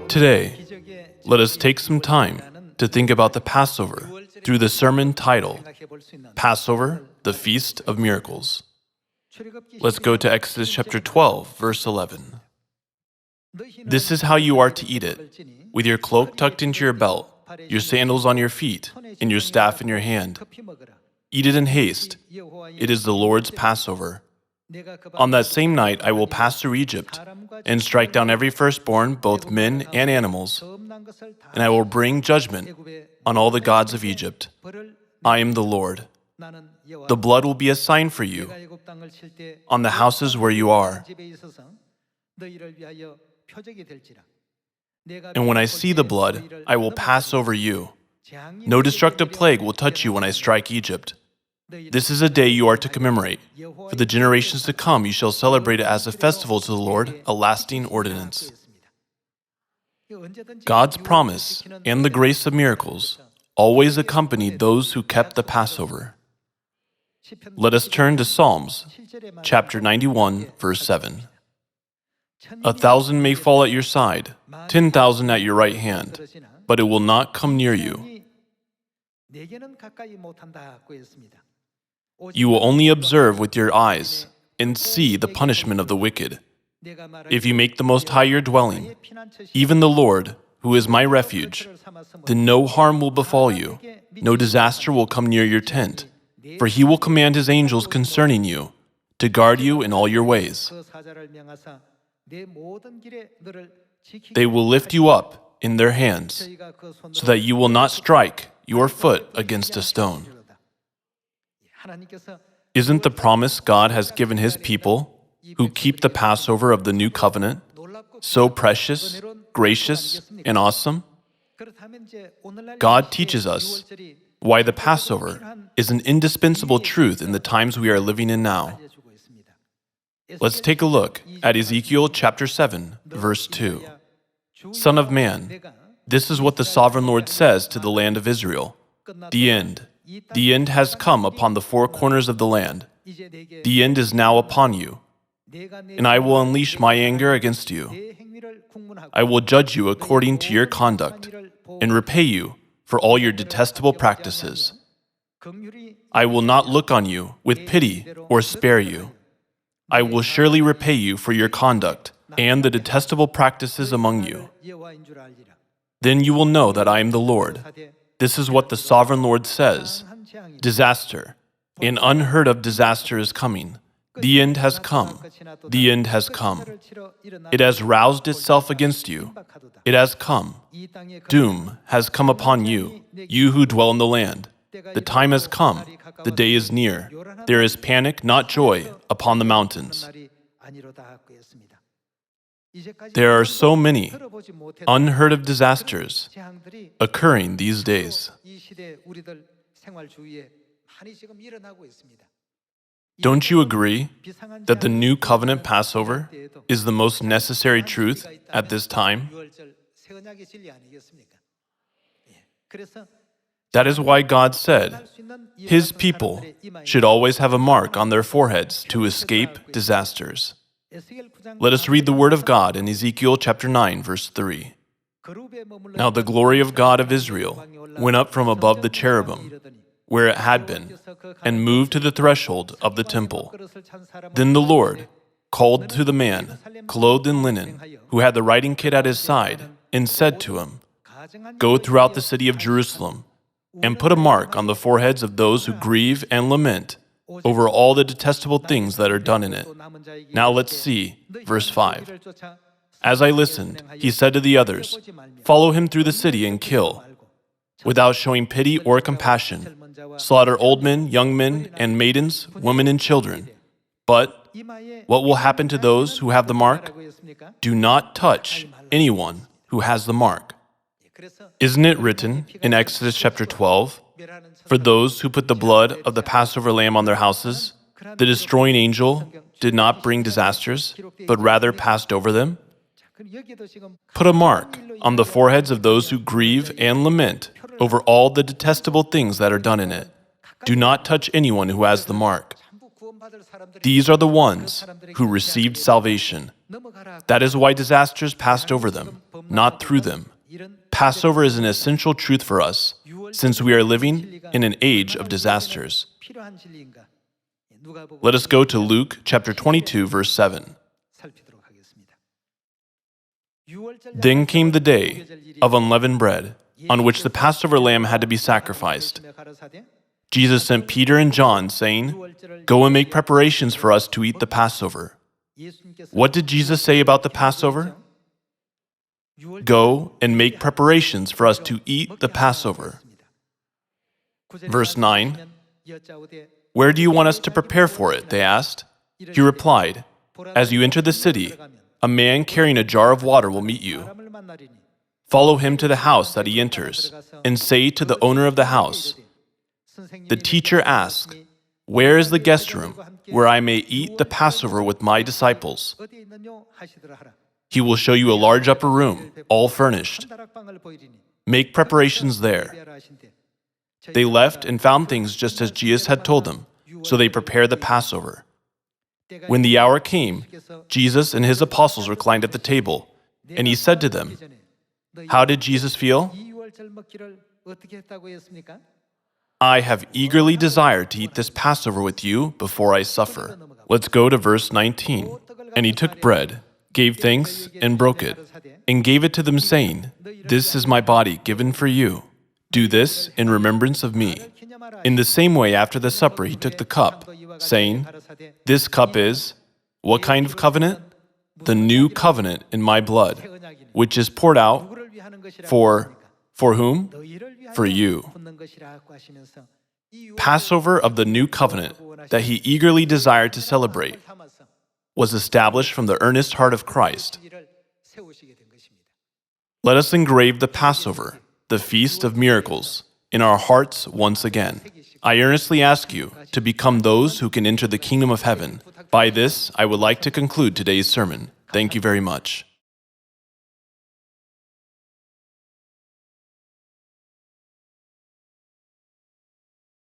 Today, let us take some time to think about the Passover through the sermon title, Passover, the Feast of Miracles. Let's go to Exodus chapter 12, verse 11. This is how you are to eat it, with your cloak tucked into your belt, your sandals on your feet, and your staff in your hand. Eat it in haste. It is the Lord's Passover. On that same night I will pass through Egypt and strike down every firstborn, both men and animals, and I will bring judgment on all the gods of Egypt. I am the Lord. The blood will be a sign for you on the houses where you are. And when I see the blood, I will pass over you. No destructive plague will touch you when I strike Egypt. This is a day you are to commemorate. For the generations to come, you shall celebrate it as a festival to the Lord, a lasting ordinance. God's promise and the grace of miracles always accompanied those who kept the Passover. Let us turn to Psalms, chapter 91, verse 7. 1,000 may fall at your side, 10,000 at your right hand, but it will not come near you. You will only observe with your eyes and see the punishment of the wicked. If you make the Most High your dwelling, even the Lord, who is my refuge, then no harm will befall you, no disaster will come near your tent, for he will command his angels concerning you, to guard you in all your ways. They will lift you up in their hands, so that you will not strike your foot against a stone. Isn't the promise God has given his people, who keep the Passover of the new covenant, so precious, gracious, and awesome? God teaches us why the Passover is an indispensable truth in the times we are living in now. Let's take a look at Ezekiel chapter 7, verse 2. Son of man, this is what the sovereign Lord says to the land of Israel. The end has come upon the four corners of the land. The end is now upon you, and I will unleash my anger against you. I will judge you according to your conduct, and repay you for all your detestable practices. I will not look on you with pity or spare you. I will surely repay you for your conduct and the detestable practices among you. Then you will know that I am the Lord. This is what the sovereign Lord says. Disaster, an unheard of disaster is coming. The end has come. The end has come. It has roused itself against you. It has come. Doom has come upon you, you who dwell in the land. The time has come. The day is near. There is panic, not joy, upon the mountains. There are so many unheard of disasters occurring these days. Don't you agree that the New Covenant Passover is the most necessary truth at this time? That is why God said his people should always have a mark on their foreheads to escape disasters. Let us read the word of God in Ezekiel chapter 9, verse 3. Now the glory of God of Israel went up from above the cherubim, where it had been, and moved to the threshold of the temple. Then the Lord called to the man, clothed in linen, who had the writing kit at his side, and said to him, Go throughout the city of Jerusalem, and put a mark on the foreheads of those who grieve and lament over all the detestable things that are done in it. Now let's see, verse 5. As I listened, he said to the others, Follow him through the city and kill, without showing pity or compassion. Slaughter old men, young men, and maidens, women and children. But what will happen to those who have the mark? Do not touch anyone who has the mark. Isn't it written in Exodus chapter 12, For those who put the blood of the Passover lamb on their houses, the destroying angel did not bring disasters, but rather passed over them? Put a mark on the foreheads of those who grieve and lament over all the detestable things that are done in it. Do not touch anyone who has the mark. These are the ones who received salvation. That is why disasters passed over them, not through them. Passover is an essential truth for us, since we are living in an age of disasters. Let us go to Luke chapter 22, verse 7. Then came the day of unleavened bread, on which the Passover lamb had to be sacrificed. Jesus sent Peter and John, saying, "Go and make preparations for us to eat the Passover." What did Jesus say about the Passover? Go and make preparations for us to eat the Passover. Verse 9, "Where do you want us to prepare for it?" they asked. He replied, "As you enter the city, a man carrying a jar of water will meet you. Follow him to the house that he enters, and say to the owner of the house, 'The teacher asks, where is the guest room where I may eat the Passover with my disciples?' He will show you a large upper room, all furnished. Make preparations there." They left and found things just as Jesus had told them, so they prepared the Passover. When the hour came, Jesus and his apostles reclined at the table, and he said to them, "How did Jesus feel?" "I have eagerly desired to eat this Passover with you before I suffer." Let's go to verse 19. "And he took bread, gave thanks, and broke it, and gave it to them, saying, 'This is my body given for you. Do this in remembrance of me.' In the same way, after the supper, he took the cup, saying, 'This cup is,' what kind of covenant? 'The new covenant in my blood, which is poured out for whom? For you.'" Passover of the new covenant that he eagerly desired to celebrate was established from the earnest heart of Christ. Let us engrave the Passover, the Feast of Miracles, in our hearts once again. I earnestly ask you to become those who can enter the kingdom of heaven. By this, I would like to conclude today's sermon. Thank you very much.